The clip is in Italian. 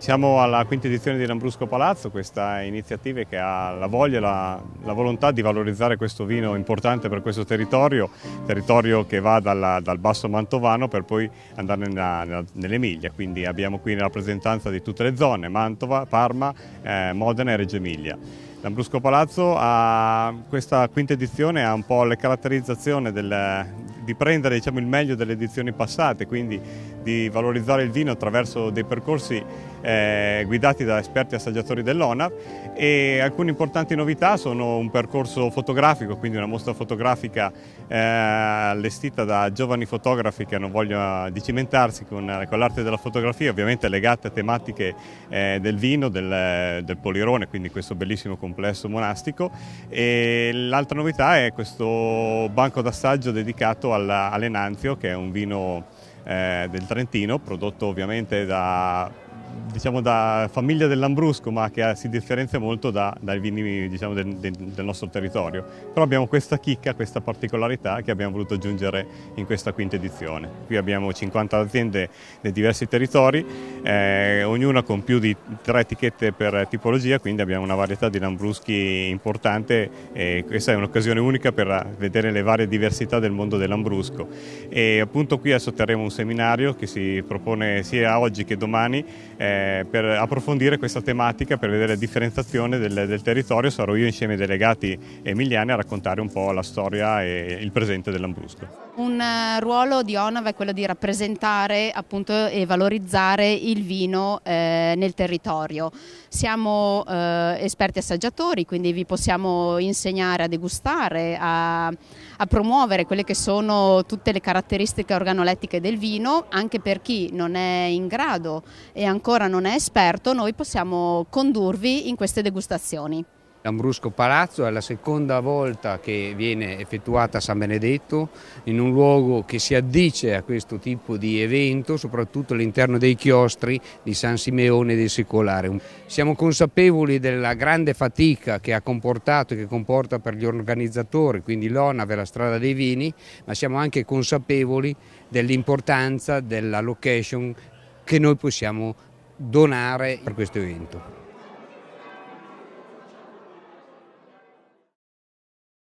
Siamo alla quinta edizione di Lambrusco Palazzo, questa iniziativa che ha la voglia e la volontà di valorizzare questo vino importante per questo territorio che va dal basso mantovano per poi andare nell'Emilia, quindi abbiamo qui la rappresentanza di tutte le zone, Mantova, Parma, Modena e Reggio Emilia. Lambrusco Palazzo questa quinta edizione ha un po' le caratterizzazioni di prendere, diciamo, il meglio delle edizioni passate, quindi di valorizzare il vino attraverso dei percorsi guidati da esperti assaggiatori dell'ONAV, e alcune importanti novità sono un percorso fotografico, quindi una mostra fotografica allestita da giovani fotografi che hanno voglia di cimentarsi con l'arte della fotografia, ovviamente legate a tematiche del vino, del Polirone, quindi questo bellissimo complesso monastico. E l'altra novità è questo banco d'assaggio dedicato all'Enanzio, che è un vino del Trentino, prodotto ovviamente da famiglia del Lambrusco, ma che si differenzia molto dai vini, diciamo, del nostro territorio. Però abbiamo questa chicca, questa particolarità che abbiamo voluto aggiungere in questa quinta edizione. Qui abbiamo 50 aziende nei diversi territori, ognuna con più di 3 etichette per tipologia, quindi abbiamo una varietà di Lambruschi importante, e questa è un'occasione unica per vedere le varie diversità del mondo del Lambrusco. E appunto qui adesso terremo un seminario che si propone sia oggi che domani per approfondire questa tematica, per vedere la differenziazione del territorio. Sarò io insieme ai delegati emiliani a raccontare un po' la storia e il presente del Lambrusco. Un ruolo di ONAV è quello di rappresentare appunto e valorizzare il vino nel territorio. Siamo esperti assaggiatori, quindi vi possiamo insegnare a degustare, a promuovere quelle che sono tutte le caratteristiche organolettiche del vino. Anche per chi non è in grado e ancora non è esperto, noi possiamo condurvi in queste degustazioni. Lambrusco Palazzo è la seconda volta che viene effettuata a San Benedetto, in un luogo che si addice a questo tipo di evento, soprattutto all'interno dei chiostri di San Simeone e del Secolare. Siamo consapevoli della grande fatica che ha comportato e che comporta per gli organizzatori, quindi l'ONAV e la Strada dei Vini, ma siamo anche consapevoli dell'importanza della location che noi possiamo donare per questo evento.